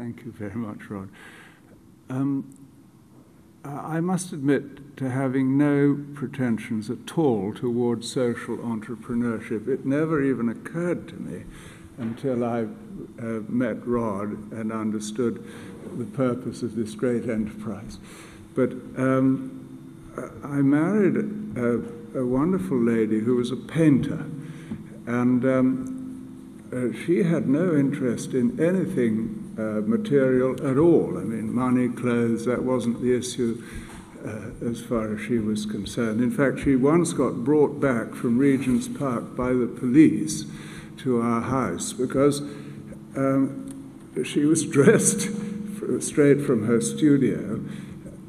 Thank you very much, Rod. I must admit to having no pretensions at all towards social entrepreneurship. It never even occurred to me until I met Rod and understood the purpose of this great enterprise. But I married a wonderful lady who was a painter, and she had no interest in anything material at all. I mean, money, clothes, that wasn't the issue as far as she was concerned. In fact, she once got brought back from Regent's Park by the police to our house because she was dressed straight from her studio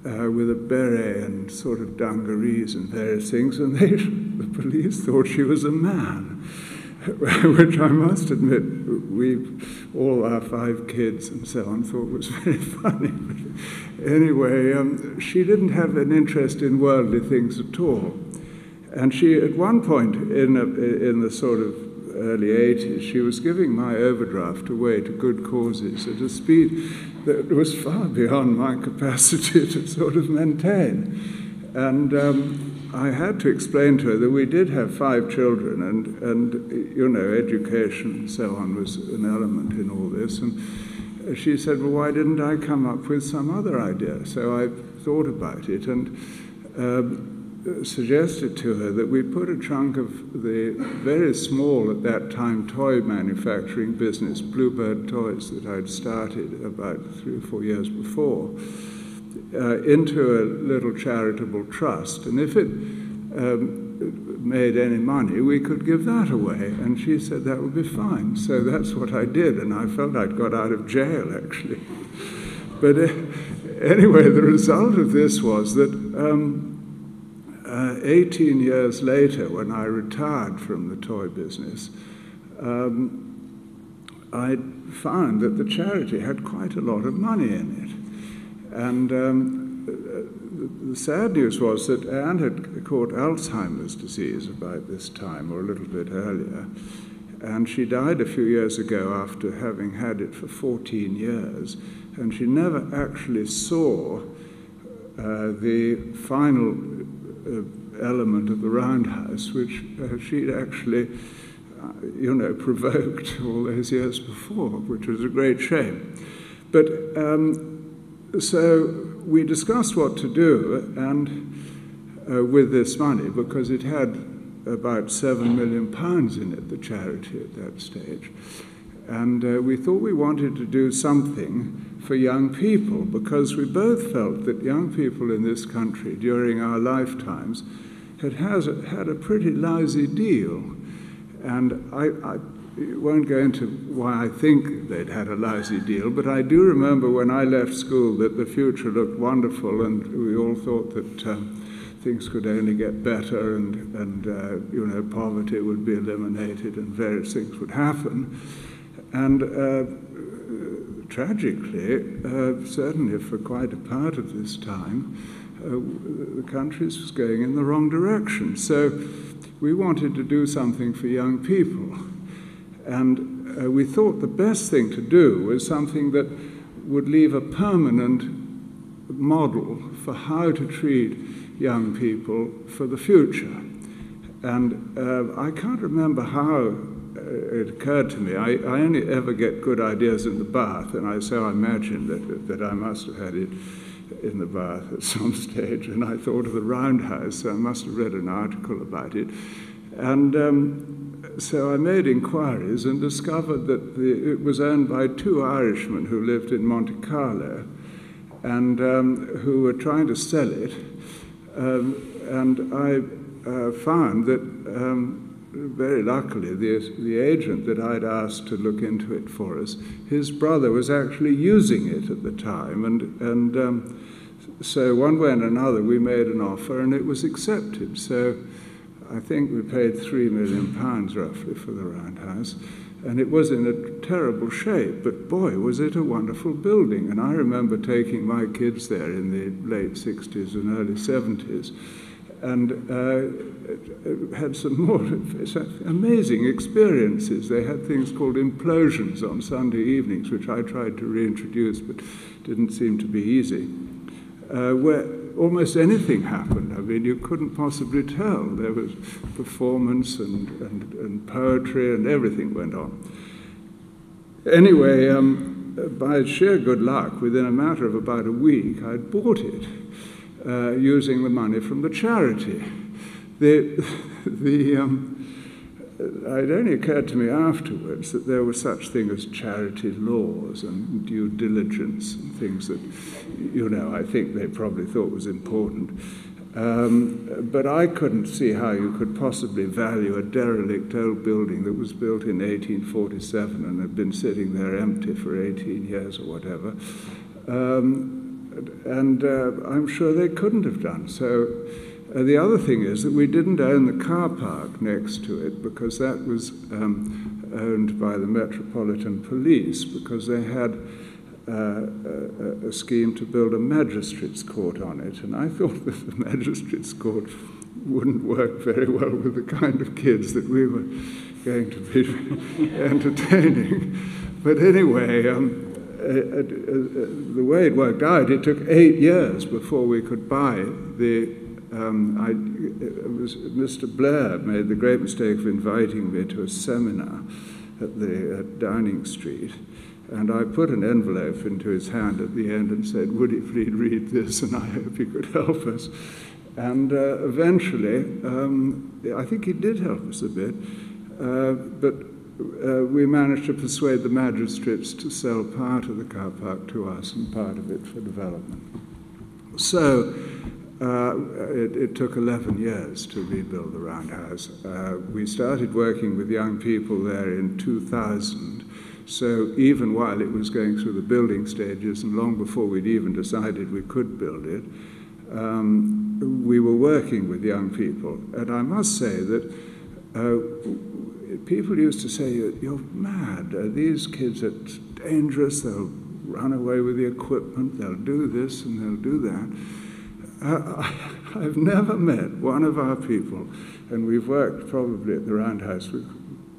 with a beret and sort of dungarees and various things, and the police thought she was a man, which I must admit all our 5 kids and so on thought was very funny. But anyway, she didn't have an interest in worldly things at all. And she, at one point in the sort of early 80s, she was giving my overdraft away to good causes at a speed that was far beyond my capacity to sort of maintain. And I had to explain to her that we did have 5 children, and you know, education and so on was an element in all this. And she said, well, why didn't I come up with some other idea? So I thought about it and suggested to her that we put a chunk of the very small, at that time, toy manufacturing business, Bluebird Toys, that I'd started about 3 or 4 years before, into a little charitable trust. And if it made any money, we could give that away. And she said that would be fine. So that's what I did, and I felt I'd got out of jail, actually. But anyway, the result of this was that 18 years later, when I retired from the toy business, I found that the charity had quite a lot of money in it. And the sad news was that Anne had caught Alzheimer's disease about this time, or a little bit earlier, and she died a few years ago after having had it for 14 years, and she never actually saw the final element of the Roundhouse, which she'd actually, you know, provoked all those years before, which was a great shame. But so we discussed what to do and with this money, because it had about £7 million in it, the charity at that stage. And we thought we wanted to do something for young people, because we both felt that young people in this country during our lifetimes had a pretty lousy deal. And I won't go into why I think they'd had a lousy deal, but I do remember when I left school that the future looked wonderful, and we all thought that things could only get better, and you know, poverty would be eliminated and various things would happen. And tragically, certainly for quite a part of this time, the country was going in the wrong direction. So we wanted to do something for young people. And we thought the best thing to do was something that would leave a permanent model for how to treat young people for the future. And I can't remember how it occurred to me. I only ever get good ideas in the bath, and so I imagined that I must have had it in the bath at some stage. And I thought of the Roundhouse, so I must have read an article about it. And so I made inquiries and discovered that it was owned by 2 Irishmen who lived in Monte Carlo, and who were trying to sell it. And I found that, very luckily, the agent that I'd asked to look into it for us, his brother was actually using it at the time. And so one way and another, we made an offer, and it was accepted. So I think we paid £3 million roughly for the Roundhouse, and it was in a terrible shape, but boy, was it a wonderful building. And I remember taking my kids there in the late 60s and early 70s, and had some more amazing experiences. They had things called implosions on Sunday evenings, which I tried to reintroduce, but didn't seem to be easy, where almost anything happened. I mean, you couldn't possibly tell. There was performance and poetry, and everything went on. Anyway, by sheer good luck, within a matter of about a week, I'd bought it, using the money from the charity. It only occurred to me afterwards that there was such thing as charity laws and due diligence and things that, you know, I think they probably thought was important. But I couldn't see how you could possibly value a derelict old building that was built in 1847 and had been sitting there empty for 18 years or whatever. I'm sure they couldn't have done. So the other thing is that we didn't own the car park next to it, because that was owned by the Metropolitan Police, because they had a scheme to build a magistrates' court on it, and I thought that the magistrates' court wouldn't work very well with the kind of kids that we were going to be entertaining. But anyway, the way it worked out, it took 8 years before we could buy the Mr. Blair made the great mistake of inviting me to a seminar at Downing Street, and I put an envelope into his hand at the end and said, would he please read this, and I hope he could help us. And eventually, I think he did help us a bit, but we managed to persuade the magistrates to sell part of the car park to us and part of it for development. So it took 11 years to rebuild the Roundhouse. We started working with young people there in 2000. So even while it was going through the building stages, and long before we'd even decided we could build it, we were working with young people. And I must say that people used to say, you're mad, these kids are dangerous, they'll run away with the equipment, they'll do this and they'll do that. I've never met one of our people, and we've worked probably at the Roundhouse with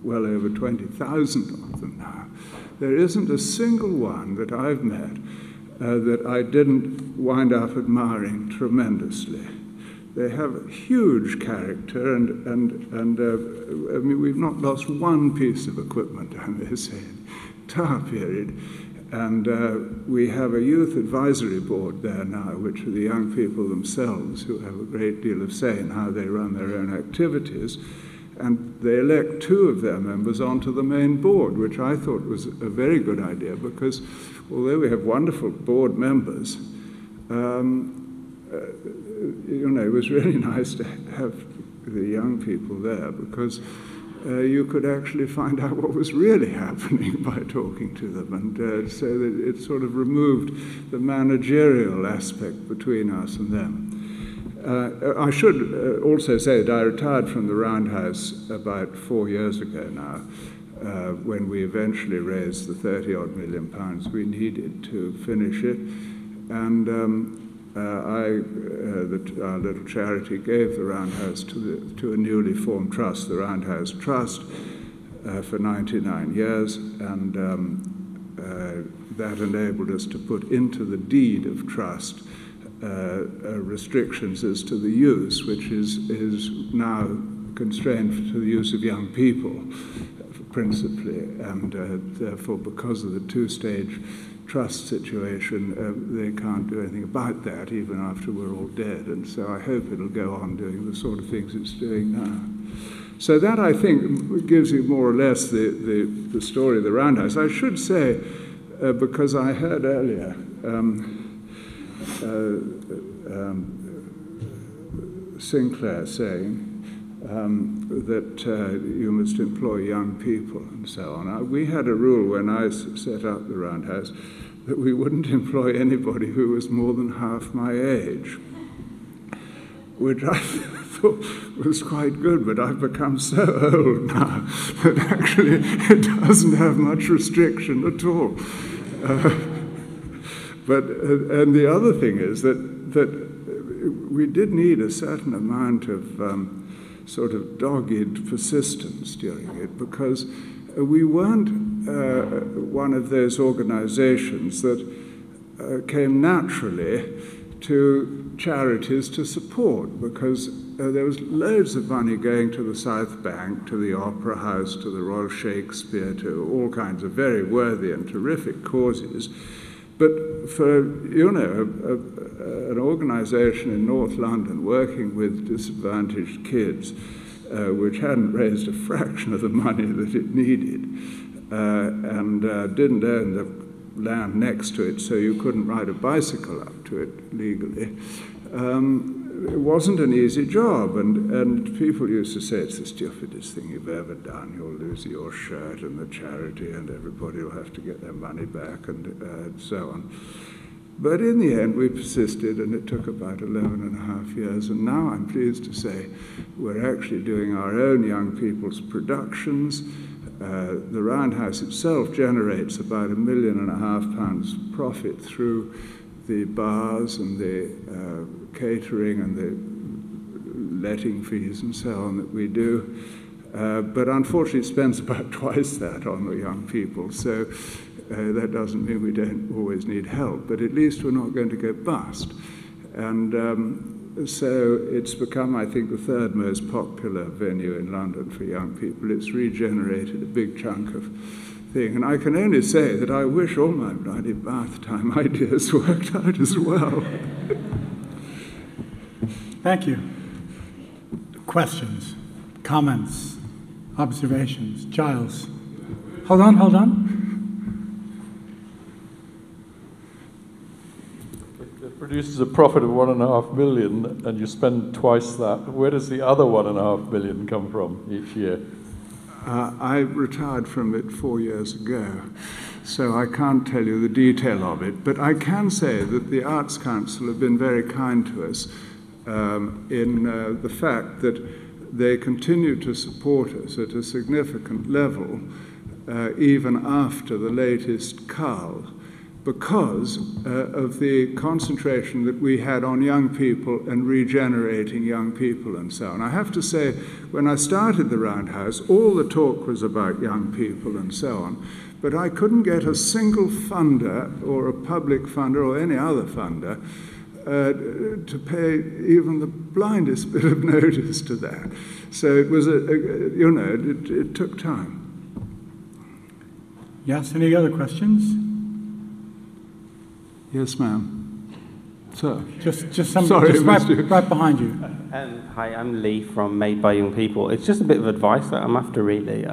well over 20,000 of them now. There isn't a single one that I've met that I didn't wind up admiring tremendously. They have a huge character, and I mean, we've not lost one piece of equipment, I may say, entire period. And we have a youth advisory board there now, which are the young people themselves who have a great deal of say in how they run their own activities. And they elect 2 of their members onto the main board, which I thought was a very good idea, because although we have wonderful board members, you know, it was really nice to have the young people there, because you could actually find out what was really happening by talking to them, and so that it sort of removed the managerial aspect between us and them. I should also say that I retired from the Roundhouse about 4 years ago now, when we eventually raised the 30-odd million pounds we needed to finish it, and our little charity gave the Roundhouse to a newly formed trust, the Roundhouse Trust, for 99 years, and that enabled us to put into the deed of trust restrictions as to the use, which is now constrained to the use of young people, principally, and therefore, because of the 2-stage trust situation, they can't do anything about that even after we're all dead, and so I hope it'll go on doing the sort of things it's doing now. So that, I think, gives you more or less the story of the Roundhouse. I should say, because I heard earlier Sinclair saying that you must employ young people and so on. We had a rule when I set up the Roundhouse that we wouldn't employ anybody who was more than half my age, which I thought was quite good, but I've become so old now that actually it doesn't have much restriction at all. And the other thing is that we did need a certain amount of sort of dogged persistence during it, because we weren't one of those organizations that came naturally to charities to support, because there was loads of money going to the South Bank, to the Opera House, to the Royal Shakespeare, to all kinds of very worthy and terrific causes. But for, an organization in North London working with disadvantaged kids, which hadn't raised a fraction of the money that it needed, and didn't own the land next to it, so you couldn't ride a bicycle up to it legally, it wasn't an easy job, and people used to say, it's the stupidest thing you've ever done, you'll lose your shirt and the charity and everybody will have to get their money back, and so on. But in the end we persisted, and it took about 11.5 years, and now I'm pleased to say we're actually doing our own young people's productions. The Roundhouse itself generates about £1.5 million profit through the bars and the catering and the letting fees and so on that we do. But unfortunately it spends about twice that on the young people, so that doesn't mean we don't always need help, but at least we're not going to go bust. And so it's become, I think, the third most popular venue in London for young people. It's regenerated a big chunk of thing. And I can only say that I wish all my bloody bath time ideas worked out as well. Thank you. Questions, comments, observations? Giles. Hold on. It produces a profit of £1.5 million, and you spend twice that. Where does the other £1.5 million come from each year? I retired from it 4 years ago, so I can't tell you the detail of it, but I can say that the Arts Council have been very kind to us in the fact that they continue to support us at a significant level even after the latest cull, because of the concentration that we had on young people and regenerating young people and so on. I have to say, when I started the Roundhouse, all the talk was about young people and so on, but I couldn't get a single funder or a public funder or any other funder to pay even the blindest bit of notice to that. So it was, it took time. Yes, any other questions? Yes, ma'am. Sir. Just somebody right behind you. Hi, I'm Lee from Made by Young People. It's just a bit of advice that I'm after, really.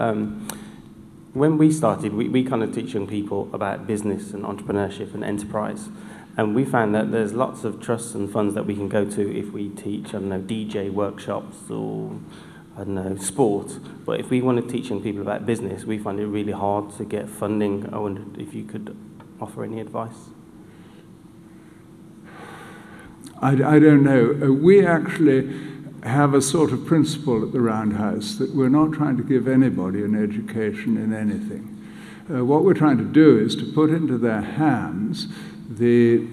When we started, we kind of teach young people about business and entrepreneurship and enterprise. And we found that there's lots of trusts and funds that we can go to if we teach, I don't know, DJ workshops or, I don't know, sport. But if we want to teach young people about business, we find it really hard to get funding. I wondered if you could offer any advice. I don't know. We actually have a sort of principle at the Roundhouse that we're not trying to give anybody an education in anything. What we're trying to do is to put into their hands the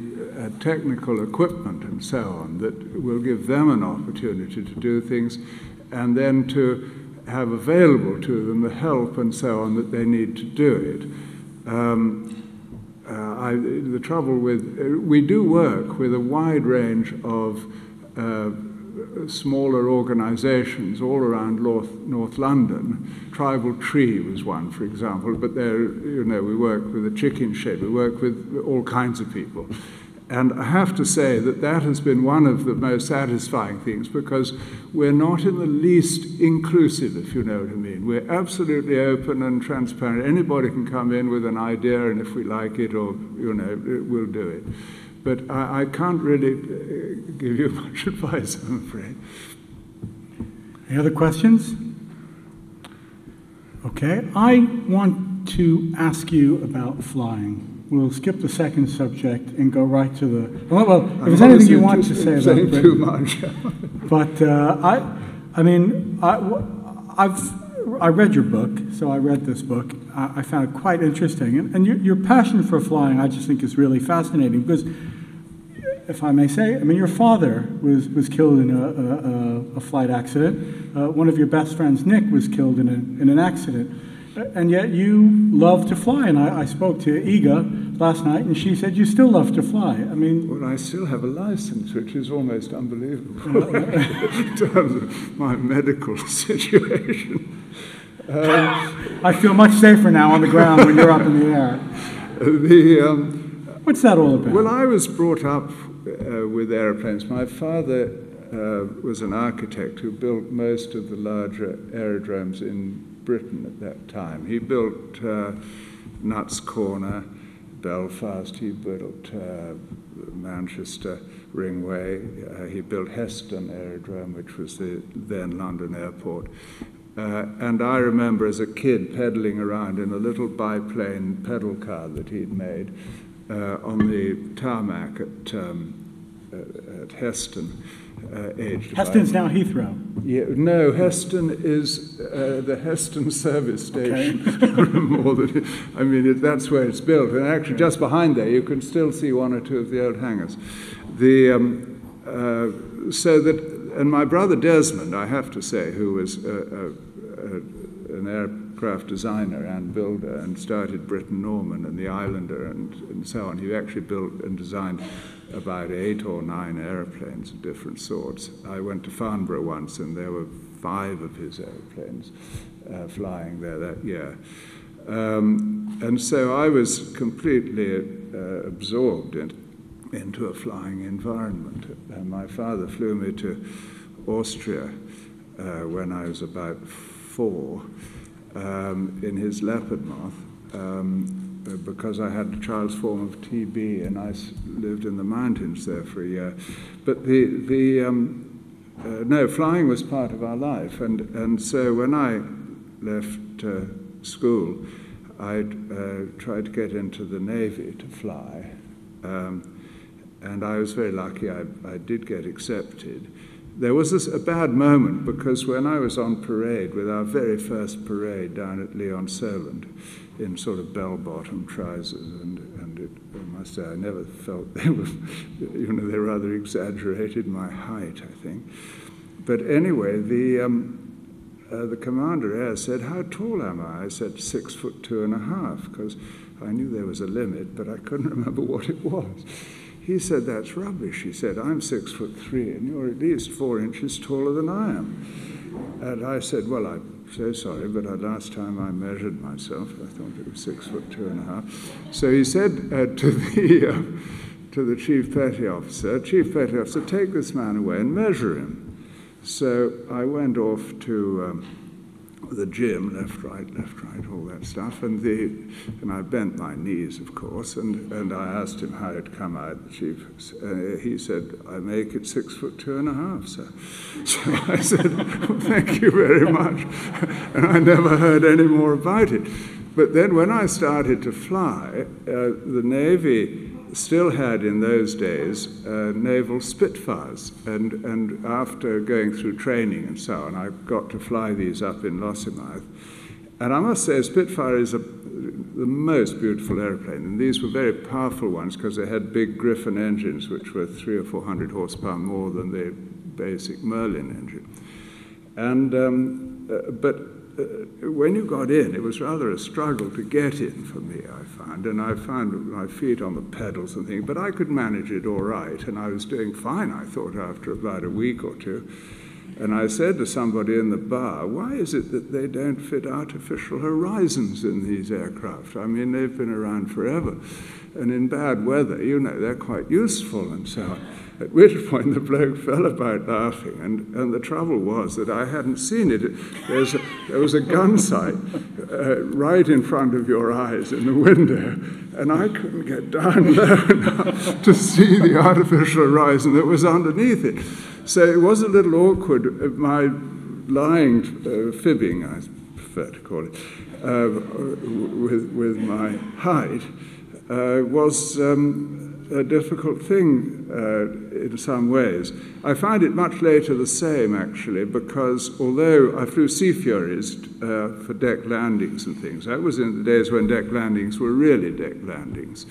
technical equipment and so on that will give them an opportunity to do things, and then to have available to them the help and so on that they need to do it. The trouble with, we do work with a wide range of smaller organizations all around North London. Tribal Tree was one, for example, but there, we work with a chicken shed, we work with all kinds of people. And I have to say that that has been one of the most satisfying things, because we're not in the least inclusive, if you know what I mean. We're absolutely open and transparent. Anybody can come in with an idea, and if we like it, or, we'll do it. But I can't really give you much advice, I'm afraid. Any other questions? Okay, I want to ask you about flying. We'll skip the second subject and go right to the... Well, if there's anything you want to say about Britain. Too much. But I read your book, so I read this book. I found it quite interesting. And your passion for flying, I just think, is really fascinating, because if I may say, I mean, your father was killed in a flight accident. One of your best friends, Nick, was killed in an accident. And yet you love to fly. And I spoke to Iga last night, and she said you still love to fly. I mean... Well, I still have a license, which is almost unbelievable in terms of my medical situation. I feel much safer now on the ground when you're up in the air. What's that all about? Well, I was brought up with airplanes. My father was an architect who built most of the larger aerodromes in Britain at that time. He built Nuts Corner, Belfast, he built Manchester Ringway, he built Heston Aerodrome, which was the then London airport. And I remember as a kid pedaling around in a little biplane pedal car that he'd made on the tarmac at Heston. Heston's now Heathrow. Yeah, no, Heston is the Heston service station. Okay. I mean, that's where it's built. And actually, just behind there, you can still see one or two of the old hangars. And my brother Desmond, I have to say, who was an aircraft designer and builder and started Torquil Norman and the Islander and so on. He actually built and designed about 8 or 9 airplanes of different sorts. I went to Farnborough once, and there were 5 of his airplanes flying there that year. And so I was completely absorbed into a flying environment. And my father flew me to Austria when I was about 4 in his Leopard moth. Because I had a child's form of TB, and I lived in the mountains there for a year. But no, flying was part of our life, and so when I left school, I tried to get into the Navy to fly, and I was very lucky. I did get accepted. There was a bad moment, because when I was on parade with our very first parade down at Leon-Solent, in sort of bell-bottom trousers, and I must say I never felt they were, they rather exaggerated my height, I think. But anyway, the commander air said, "How tall am I?" I said 6'2½", because I knew there was a limit, but I couldn't remember what it was. He said, "That's rubbish." He said, "I'm 6'3", and you're at least 4 inches taller than I am." And I said, "Well, I'm so sorry, but last time I measured myself, I thought it was 6'2½". So he said to the chief petty officer, "Take this man away and measure him." So I went off to the gym, left, right, all that stuff, and I bent my knees, of course, and I asked him how it come out. The chief, he said, "I make it 6'2½", sir." So I said, "Well, thank you very much," and I never heard any more about it. But then when I started to fly, the Navy still had in those days naval Spitfires, and after going through training and so on, I got to fly these up in Lossiemouth. And I must say, a Spitfire is the most beautiful airplane, and these were very powerful ones because they had big Griffon engines, which were 300 or 400 horsepower more than the basic Merlin engine. And but when you got in, it was rather a struggle to get in for me, I found. And I found my feet on the pedals and things, but I could manage it all right. And I was doing fine, I thought, after about a week or two. And I said to somebody in the bar, "Why is it that they don't fit artificial horizons in these aircraft? I mean, they've been around forever. And in bad weather, they're quite useful and so on." At which point the bloke fell about laughing, and the trouble was that I hadn't seen it. There was a gun sight right in front of your eyes in the window, and I couldn't get down low enough to see the artificial horizon that was underneath it. So it was a little awkward. My lying, fibbing, I prefer to call it, with my height was a difficult thing in some ways. I find it much later the same, actually, because although I flew Sea Furies for deck landings and things, that was in the days when deck landings were really deck landings.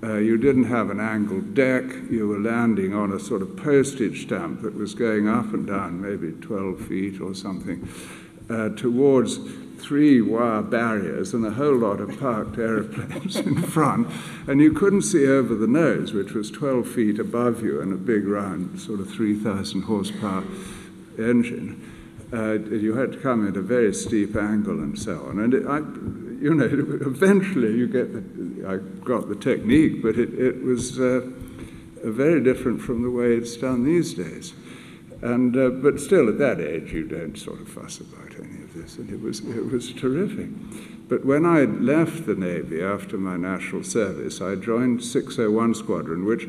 You didn't have an angled deck. You were landing on a sort of postage stamp that was going up and down, maybe 12 feet or something, towards 3 wire barriers and a whole lot of parked aeroplanes in front, and you couldn't see over the nose, which was 12 feet above you, and a big round sort of 3,000 horsepower engine. You had to come at a very steep angle and so on. And eventually I got the technique, but it was very different from the way it's done these days. And but still, at that age, you don't sort of fuss about any of this, and it was terrific. But when I left the Navy after my national service, I joined 601 Squadron, which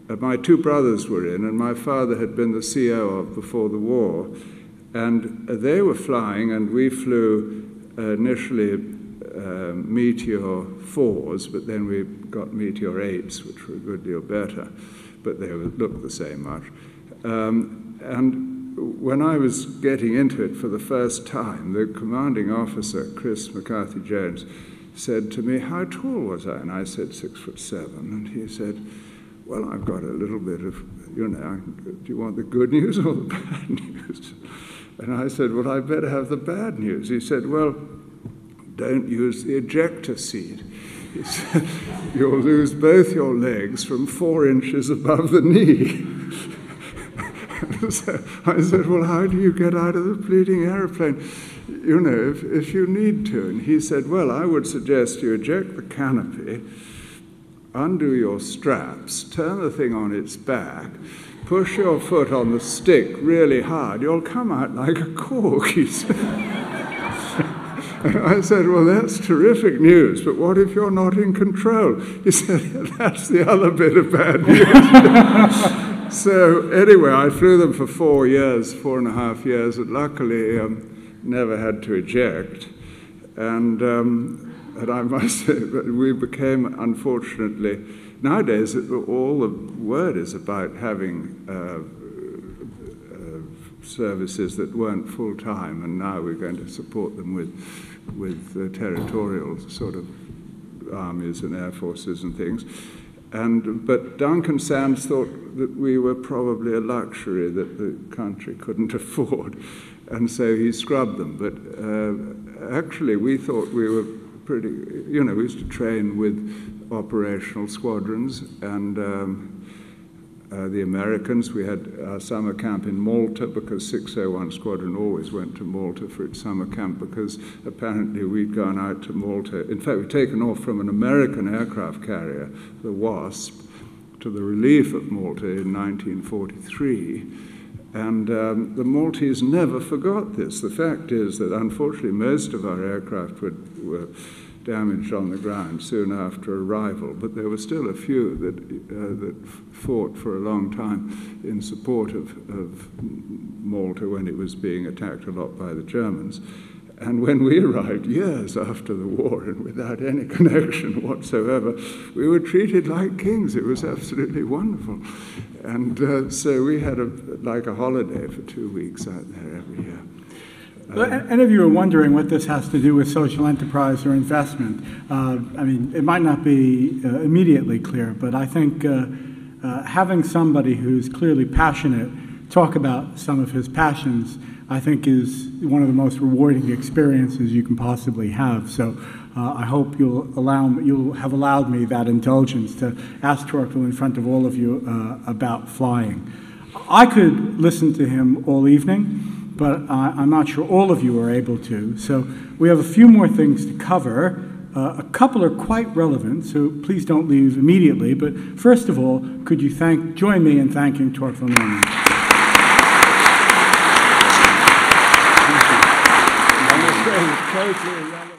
my 2 brothers were in, and my father had been the CO of before the war. And they were flying, and we flew initially Meteor 4s, but then we got Meteor 8s, which were a good deal better, but they looked the same much. And when I was getting into it for the first time, the commanding officer, Chris McCarthy-Jones, said to me, "How tall was I?" And I said 6'7", and he said, "Well, I've got a little bit of, do you want the good news or the bad news?" And I said, "Well, I better have the bad news." He said, "Well, don't use the ejector seat." He said, "You'll lose both your legs from 4 inches above the knee." So I said, "Well, how do you get out of the bleeding airplane, if you need to?" And he said, "Well, I would suggest you eject the canopy, undo your straps, turn the thing on its back, push your foot on the stick really hard, you'll come out like a cork," he said. And I said, "Well, that's terrific news, but what if you're not in control?" He said, "That's the other bit of bad news." So anyway, I flew them for 4.5 years, and luckily never had to eject. And I must say that we became, unfortunately, nowadays all the word is about having services that weren't full-time, and now we're going to support them with territorial sort of armies and air forces and things. But Duncan Sands thought that we were probably a luxury that the country couldn't afford, and so he scrubbed them. But actually, we thought we were pretty, we used to train with operational squadrons, and the Americans, we had our summer camp in Malta, because 601 Squadron always went to Malta for its summer camp, because apparently we'd gone out to Malta. In fact, we'd taken off from an American aircraft carrier, the Wasp, to the relief at Malta in 1943. And the Maltese never forgot this. The fact is that, unfortunately, most of our aircraft were damaged on the ground soon after arrival, but there were still a few that fought for a long time in support of Malta when it was being attacked a lot by the Germans. And when we arrived years after the war and without any connection whatsoever, we were treated like kings. It was absolutely wonderful. And so we had like a holiday for 2 weeks out there every year. Any of you are wondering what this has to do with social enterprise or investment. I mean, it might not be immediately clear, but I think having somebody who's clearly passionate talk about some of his passions, I think, is one of the most rewarding experiences you can possibly have. So I hope you'll have allowed me that indulgence to ask Torquil in front of all of you about flying. I could listen to him all evening, but I'm not sure all of you are able to. So we have a few more things to cover. A couple are quite relevant, so please don't leave immediately. But first of all, could you join me in thanking Torquil Norman? Thank you.